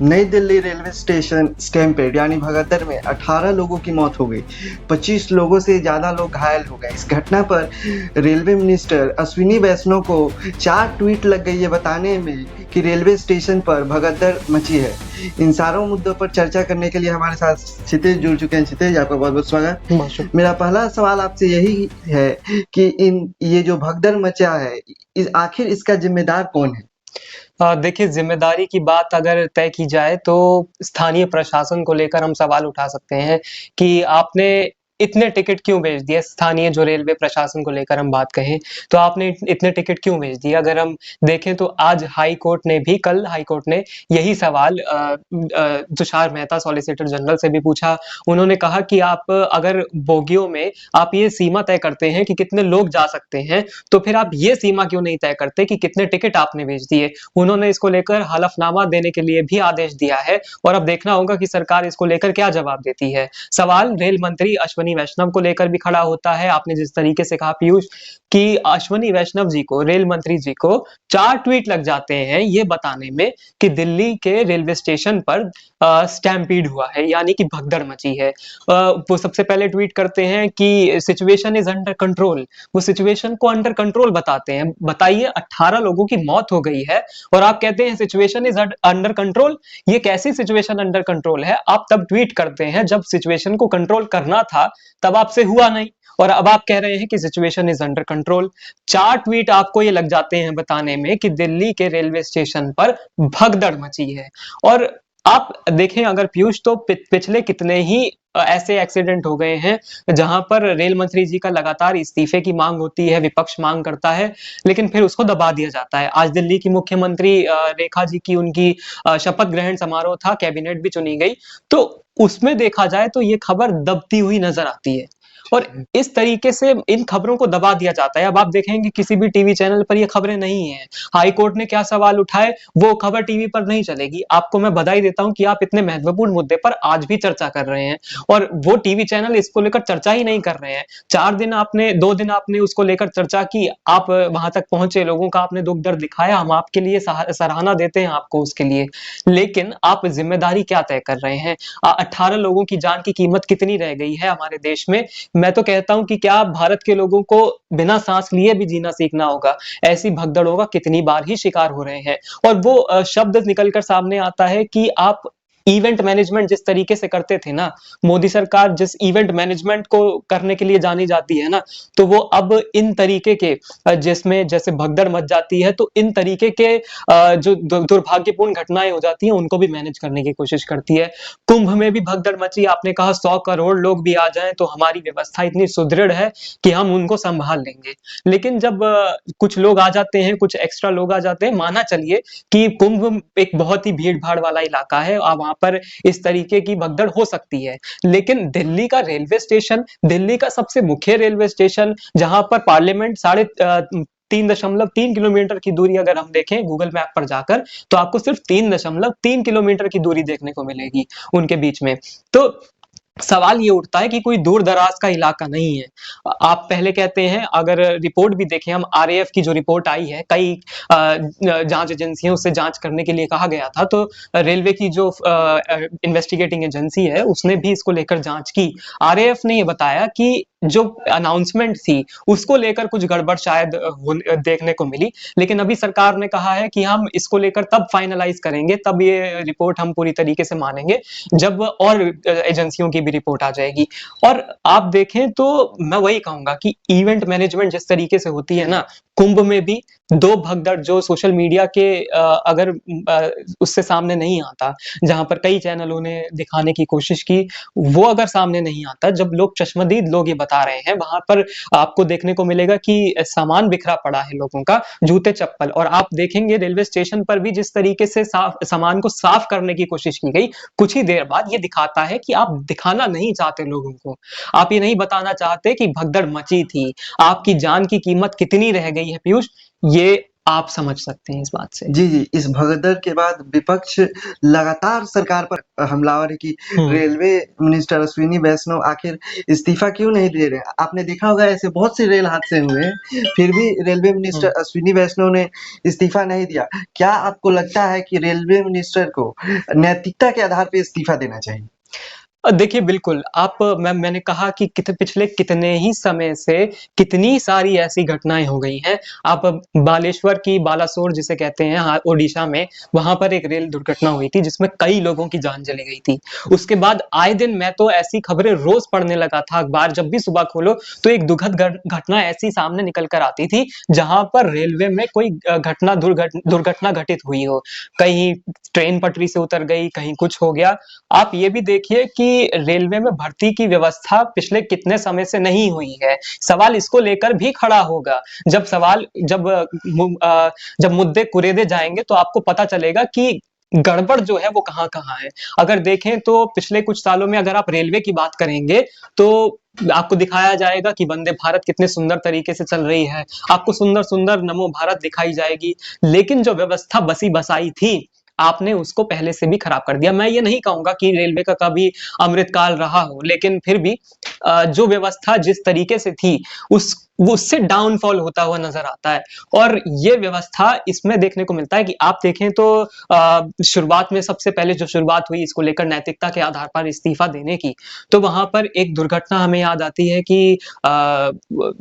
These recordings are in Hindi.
नई दिल्ली रेलवे स्टेशन स्टैम्पेड यानी भगदड़ में 18 लोगों की मौत हो गई। 25 लोगों से ज़्यादा लोग घायल हो गए। इस घटना पर रेलवे मिनिस्टर अश्विनी वैष्णव को 4 ट्वीट लग गई ये बताने में कि रेलवे स्टेशन पर भगदड़ मची है। इन सारों मुद्दों पर चर्चा करने के लिए हमारे साथ क्षितिज जुड़ चुके हैं। क्षितिज, आपका बहुत-बहुत स्वागत। मेरा पहला सवाल आपसे यही है कि ये जो भगदड़ मचा है, आखिर इसका जिम्मेदार कौन है? देखिए, ज़िम्मेदारी की बात अगर तय की जाए तो स्थानीय प्रशासन को लेकर हम सवाल उठा सकते हैं कि आपने इतने टिकट क्यों बेच दिए? स्थानीय जो रेलवे प्रशासन को लेकर हम बात कहें, तो आपने इतने टिकट क्यों बेच दिए? अगर हम देखें तो आज कल हाई कोर्ट ने यही सवाल तुषार मेहता सॉलिसिटर जनरल से भी पूछा। उन्होंने कहा कि आप अगर बोगियों में आप ये सीमा तय करते हैं कि कितने लोग जा सकते हैं, तो फिर आप ये सीमा क्यों नहीं तय करते कि कितने टिकट आपने बेच दिए? उन्होंने इसको लेकर हलफनामा देने के लिए भी आदेश दिया है और अब देखना होगा कि सरकार इसको लेकर क्या जवाब देती है। सवाल रेल मंत्री अश्विनी वैष्णव को लेकर भी खड़ा होता है। आपने जिस तरीके से कहा पीयूष कि अश्विनी वैष्णव जी को, रेल मंत्री जी को 4 ट्वीट लग जाते हैं ये बताने में कि दिल्ली के रेलवे स्टेशन पर स्टैम्पीड हुआ है, यानी कि भगदड़ मची है। वो सबसे पहले ट्वीट करते हैं कि सिचुएशन इज़ अंडर कंट्रोल। वो सिचुएशन को अंडर कंट्रोल बताते हैं। बताइए, 18 लोगों की मौत हो गई है और आप कहते हैं सिचुएशन इज अंडर कंट्रोल। ये कैसी सिचुएशन अंडर कंट्रोल है? आप तब ट्वीट करते हैं जब सिचुएशन को कंट्रोल करना था, तब आपसे हुआ नहीं और अब आप कह रहे हैं कि situation is under control. 4 tweet आपको ये लग जाते हैं बताने में कि दिल्ली के रेलवे स्टेशन पर भगदड़ मची है। और आप देखें अगर पीयूष, तो पिछले कितने ही ऐसे एक्सीडेंट हो गए हैं जहां पर रेल मंत्री जी का लगातार इस्तीफे की मांग होती है, विपक्ष मांग करता है, लेकिन फिर उसको दबा दिया जाता है। आज दिल्ली की मुख्यमंत्री रेखा जी की उनकी शपथ ग्रहण समारोह था, कैबिनेट भी चुनी गई, तो उसमें देखा जाए तो ये खबर दबती हुई नजर आती है और इस तरीके से इन खबरों को दबा दिया जाता है। अब आप देखेंगे किसी भी टीवी चैनल पर ये खबरें नहीं है। हाई कोर्ट ने क्या सवाल उठाए, वो खबर टीवी पर नहीं चलेगी। आपको मैं बधाई देता हूं कि आप इतने महत्वपूर्ण मुद्दे पर आज भी चर्चा कर रहे हैं और वो टीवी चैनल इसको लेकर चर्चा ही नहीं कर रहे हैं। 2 दिन आपने उसको लेकर चर्चा की, आप वहां तक पहुंचे, लोगों का आपने दुख दर्द दिखाया, हम आपके लिए सराहना देते हैं आपको उसके लिए। लेकिन आप जिम्मेदारी क्या तय कर रहे हैं? 18 लोगों की जान की कीमत कितनी रह गई है हमारे देश में? मैं तो कहता हूं कि क्या भारत के लोगों को बिना सांस लिए भी जीना सीखना होगा। ऐसी भगदड़ों का कितनी बार ही शिकार हो रहे हैं और वो शब्द निकलकर सामने आता है कि आप इवेंट मैनेजमेंट जिस तरीके से करते थे ना, मोदी सरकार जिस इवेंट मैनेजमेंट को करने के लिए जानी जाती है ना, तो वो अब इन तरीके के जिसमें जैसे भगदड़ मच जाती है, तो इन तरीके के जो दुर्भाग्यपूर्ण घटनाएं हो जाती हैं उनको भी मैनेज करने की कोशिश करती है। कुंभ में भी भगदड़ मची, आपने कहा 100 करोड़ लोग भी आ जाएं तो हमारी व्यवस्था इतनी सुदृढ़ है कि हम उनको संभाल लेंगे। लेकिन जब कुछ लोग आ जाते हैं, कुछ एक्स्ट्रा लोग आ जाते हैं, माना चलिए कि कुंभ एक बहुत ही भीड़-भाड़ वाला इलाका है और वहां पर इस तरीके की भगदड़ हो सकती है। लेकिन दिल्ली का रेलवे स्टेशन, दिल्ली का सबसे मुख्य रेलवे स्टेशन, जहां पर पार्लियामेंट 3.3 किलोमीटर की दूरी अगर हम देखें गूगल मैप पर जाकर, तो आपको सिर्फ 3.3 किलोमीटर की दूरी देखने को मिलेगी उनके बीच में। तो सवाल ये उठता है कि कोई दूर दराज का इलाका नहीं है। आप पहले कहते हैं, अगर रिपोर्ट भी देखें हम, आरएएफ की जो रिपोर्ट आई है, कई जांच एजेंसियों से जांच करने के लिए कहा गया था, तो रेलवे की जो इन्वेस्टिगेटिंग एजेंसी है उसने भी इसको लेकर जांच की। आरएएफ ने ये बताया कि जो अनाउंसमेंट थी उसको लेकर कुछ गड़बड़ शायद देखने को मिली, लेकिन अभी सरकार ने कहा है कि हम इसको लेकर तब फाइनलाइज करेंगे, तब ये रिपोर्ट हम पूरी तरीके से मानेंगे जब और एजेंसियों की भी रिपोर्ट आ जाएगी। और आप देखें तो मैं वही कहूंगा कि इवेंट मैनेजमेंट जिस तरीके से होती है ना, कुंभ में भी 2 भगदड़ जो सोशल मीडिया के अगर उससे सामने नहीं आता, जहां पर कई चैनलों ने दिखाने की कोशिश की, वो अगर सामने नहीं आता, जब लोग चश्मदीद लोग ये बता रहे हैं, वहां पर आपको देखने को मिलेगा कि सामान बिखरा पड़ा है लोगों का, जूते चप्पल। और आप देखेंगे रेलवे स्टेशन पर भी जिस तरीके से सामान को साफ करने की कोशिश की गई, कुछ ही देर बाद ये दिखाता है कि आप दिखाना नहीं चाहते लोगों को, आप ये नहीं बताना चाहते कि भगदड़ मची थी, आपकी जान की कीमत कितनी रह गई है पीयूष, ये आप समझ सकते हैं इस बात से। जी, जी। इस भगदड़ के बाद विपक्ष लगातार सरकार पर हमलावर है कि हुँ। रेलवे मिनिस्टर अश्विनी वैष्णव आखिर इस्तीफ़ा क्यों नहीं दे रहे? आपने देखा होगा ऐसे बहुत से रेल हादसे हुए हैं, फिर भी रेलवे हुँ। मिनिस्टर अश्विनी वैष्णव ने इस्तीफ़ा नहीं दिया। क्या आपको लगता है कि रेलवे मिनिस्टर को नैतिकता के आधार पे इस्तीफ़ा देना चाहिए? देखिए बिल्कुल, मैंने कहा कि पिछले कितने ही समय से कितनी सारी ऐसी घटनाएँ हो गई हैं। आप बालेश्वर की बालासोर जिसे कहते हैं ओडिशा में, वहाँ पर एक रेल दुर्घटना हुई थी जिसमें कई लोगों की जान चली गई थी। उसके बाद आए दिन मैं तो ऐसी खबरें रोज़ पढ़ने लगा था अखबार जब भी सुबह खोलो तो एक दुखद घटना ऐसी सामने निकल कर आती थी, जहाँ पर रेलवे में कोई दुर्घटना घटित हुई हो। कहीं ट्रेन पटरी से उतर गई, कहीं कुछ हो गया। आप ये भी देखिए कि रेलवे में भर्ती की व्यवस्था पिछले कितने समय से नहीं हुई है। सवाल इसको लेकर भी खड़ा होगा। जब मुद्दे कुरेदे जाएँगे तो आपको पता चलेगा कि गड़बड़ जो है वो कहाँ-कहाँ है। अगर देखें तो पिछले कुछ सालों में अगर आप रेलवे की बात करेंगे, तो आपको दिखाया जाएगा कि वंदे भारत कितने सुंदर तरीके से चल रही है। आपको सुंदर-सुंदर नमो भारत दिखाई जाएगी। लेकिन जो व्यवस्था बसी-बसाई थी, आपने उसको पहले से भी खराब कर दिया। मैं ये नहीं कहूँगा कि रेलवे का कभी अमृतकाल रहा हो, लेकिन फिर भी जो व्यवस्था जिस तरीके से थी, उससे डाउनफॉल होता हुआ नज़र आता है। और ये व्यवस्था इसमें देखने को मिलता है कि आप देखें तो शुरुआत में सबसे पहले जो शुरुआत हुई इसको लेकर नैतिकता के आधार पर इस्तीफ़ा देने की, तो वहाँ पर एक दुर्घटना हमें याद आती है कि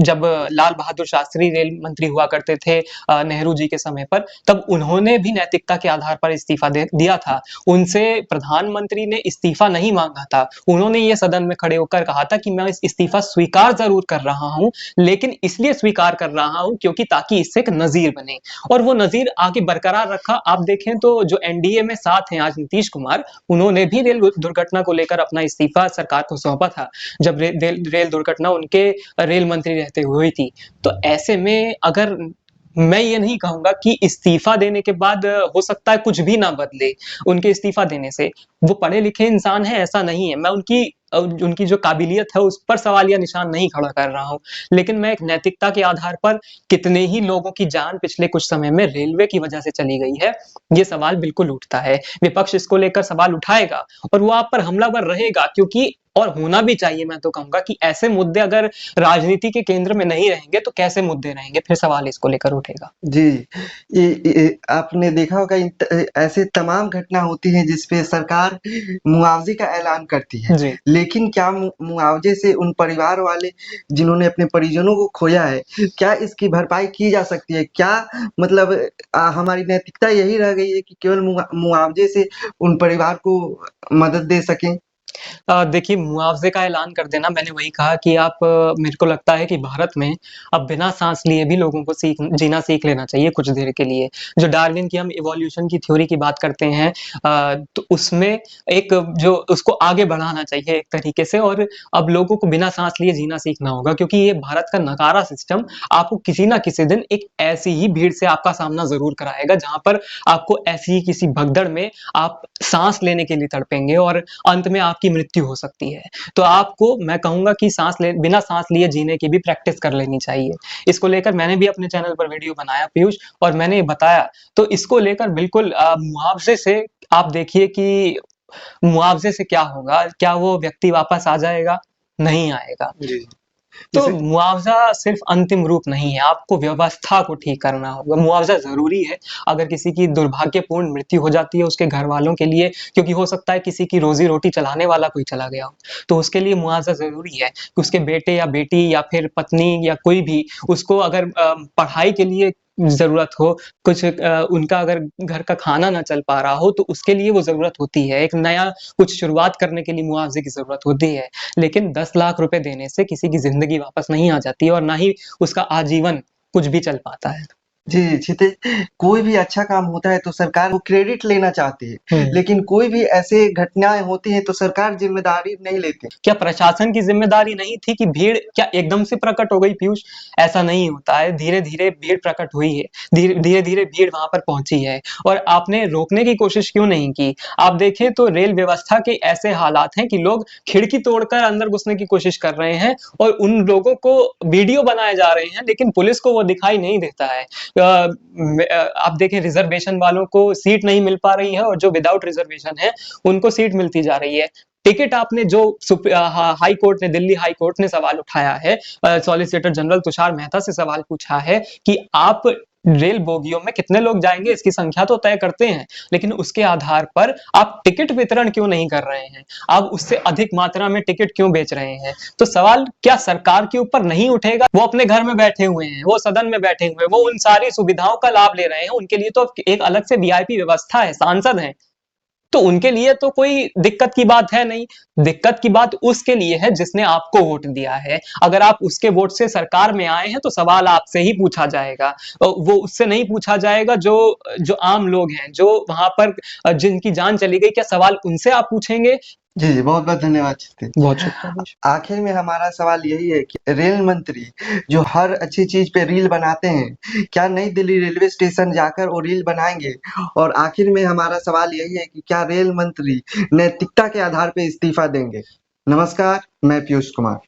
जब लाल बहादुर शास्त्री रेल मंत्री हुआ करते थे नेहरू जी के समय पर, तब उन्होंने भी नैतिकता के आधार पर इस्तीफ़ा दे दिया था। उनसे प्रधानमंत्री ने इस्तीफ़ा नहीं माँगा था। उन्होंने ये सदन में खड़े होकर कहा था कि मैं इस इस्तीफ़ा स्वीकार ज़रूर कर रहा हूँ, लेकिन इसलिए स्वीकार कर रहा हूँ क्योंकि ताकि इससे एक नज़ीर बने और वो नज़ीर आगे बरकरार रखा। आप देखें तो जो एनडीए में साथ हैं आज नीतीश कुमार, उन्होंने भी रेल दुर्घटना को लेकर अपना इस्तीफ़ा सरकार को सौंपा था, जब रेल दुर्घटना उनके रेल मंत्री रहते हुए हुई थी। तो ऐसे में अगर मैं ये नहीं कहूँगा कि इस्तीफ़ा देने के बाद हो सकता है कुछ भी ना बदले, उनके इस्तीफ़ा देने से। वो पढ़े-लिखे इंसान हैं, ऐसा नहीं है। मैं उनकी जो काबिलियत है, उस पर सवालिया निशान नहीं खड़ा कर रहा हूँ। लेकिन मैं एक नैतिकता के आधार पर कितने ही लोगों की जान पिछले कुछ समय में रेलवे की वजह से चली गई है, ये सवाल बिल्कुल उठता है। विपक्ष इसको लेकर सवाल उठाएगा और वो आप पर हमलावर रहेगा क्योंकि और होना भी चाहिए मैं तो कहूँगा कि ऐसे मुद्दे अगर राजनीति के केंद्र में नहीं रहेंगे, तो कैसे मुद्दे रहेंगे? फिर सवाल इसको लेकर उठेगा। जी, आपने देखा होगा ऐसे तमाम घटना होती हैं जिस पे सरकार मुआवज़े का ऐलान करती है। जी। लेकिन क्या मुआवज़े से उन परिवार वाले जिन्होंने अपने परिजनों को खोया है, क्या इसकी भरपाई की जा सकती है? क्या मतलब हमारी नैतिकता यही रह गई है कि केवल मुआवज़े से उन परिवार को मदद दे सकें? देखिए मुआवज़े का ऐलान कर देना मैंने वही कहा कि आप मेरे को लगता है कि भारत में अब बिना साँस लिए भी लोगों को जीना सीख लेना चाहिए कुछ देर के लिए। जो डार्विन की हम इवोल्यूशन की थ्योरी की बात करते हैं तो उसमें एक जो उसको आगे बढ़ाना चाहिए एक तरीके से और अब लोगों को बिना साँस लिए जीना सीखना होगा क्योंकि ये भारत का नकारा सिस्टम आपको किसी न किसी दिन एक ऐसी ही भीड़ से आपका सामना ज़रूर कराएगा जहाँ पर आपको ऐसी ही किसी भगदड़ में आप साँस लेने के लिए तड़पेंगे और अंत में आपकी मृत्यु हो सकती है। तो आपको मैं कहूँगा कि बिना साँस लिए जीने की भी प्रैक्टिस कर लेनी चाहिए। इसको लेकर मैंने भी अपने चैनल पर वीडियो बनाया पीयूष और मैंने ये बताया, तो इसको लेकर बिल्कुल मुआवज़े से आप देखिए कि मुआवज़े से क्या होगा? क्या वो व्यक्ति वापस आ जाएगा? नहीं आएगा। जी। तो जैसे मुआवज़ा सिर्फ़ अंतिम रूप नहीं है, आपको व्यवस्था को ठीक करना होगा। मुआवज़ा ज़रूरी है, अगर किसी की दुर्भाग्यपूर्ण मृत्यु हो जाती है उसके घरवालों के लिए क्योंकि हो सकता है किसी की रोज़ी-रोटी चलाने वाला कोई चला गया हो, तो उसके लिए मुआवज़ा ज़रूरी है कि उसके बेटे या बेटी या फिर पत्नी या कोई भी उसको अगर पढ़ाई के लिए ज़रूरत हो, उनका अगर घर का खाना ना चल पा रहा हो, तो उसके लिए वो ज़रूरत होती है। एक नया कुछ शुरुआत करने के लिए मुआवज़े की ज़रूरत होती है। लेकिन 10 लाख रुपए देने से किसी की ज़िंदगी वापस नहीं आ जाती और ना ही उसका आजीवन कुछ भी चल पाता है। जी, क्षितिज कोई भी अच्छा काम होता है तो सरकार वो क्रेडिट लेना चाहती है, हुँ। लेकिन कोई भी ऐसे घटनाएँ होती हैं तो सरकार ज़िम्मेदारी नहीं लेती। क्या प्रशासन की ज़िम्मेदारी नहीं थी कि भीड़ क्या एकदम से प्रकट हो गई पीयूष? ऐसा नहीं होता है, धीरे-धीरे भीड़ प्रकट हुई है। धीरे-धीरे भीड़ वहाँ पर पहुँची है और आपने रोकने की कोशिश क्यों नहीं की? आप देखें तो रेल व्यवस्था के ऐसे हालात हैं कि लोग खिड़की तोड़कर अंदर घुसने की कोशिश कर रहे हैं और उन लोगों को वीडियो बनाए जा रहे हैं, लेकिन पुलिस को वो दिखाई नहीं देता है। आप देखें रिजर्वेशन वालों को सीट नहीं मिल पा रही है और जो विदाउट रिजर्वेशन है उनको सीट मिलती जा रही है। टिकट आपने जो हाई कोर्ट ने, दिल्ली हाई कोर्ट ने सवाल उठाया है, सॉलिसिटर जनरल तुषार मेहता से सवाल पूछा है कि आप रेल बोगियों में कितने लोग जाएंगे इसकी संख्या तो तय करते हैं, लेकिन उसके आधार पर आप टिकट वितरण क्यों नहीं कर रहे हैं, आप उससे अधिक मात्रा में टिकट क्यों बेच रहे हैं। तो सवाल क्या सरकार के ऊपर नहीं उठेगा? वो अपने घर में बैठे हुए हैं, वो सदन में बैठे हुए हैं, वो उन सारी सुविधाओं का लाभ ले रहे हैं, उनके लिए तो एक अलग से वीआईपी व्यवस्था है, सांसद हैं, तो उनके लिए तो कोई दिक्कत की बात है नहीं। दिक्कत की बात उसके लिए है जिसने आपको वोट दिया है। अगर आप उसके वोट से सरकार में आए हैं तो सवाल आपसे ही पूछा जाएगा, वो उससे नहीं पूछा जाएगा जो जो आम लोग हैं, जो वहां पर जिनकी जान चली गई, क्या सवाल उनसे आप पूछेंगे? जी, जी, बहुत-बहुत धन्यवाद चित्ते। बहुत शुक्रिया। आखिर में हमारा सवाल यही है कि रेल मंत्री जो हर अच्छी चीज़ पे रील बनाते हैं, क्या नई दिल्ली रेलवे स्टेशन जाकर वो रील बनाएँगे? और आखिर में हमारा सवाल यही है कि क्या रेल मंत्री नैतिकता के आधार पे इस्तीफ़ा देंगे? नमस्कार, मैं पीयूष कुमार।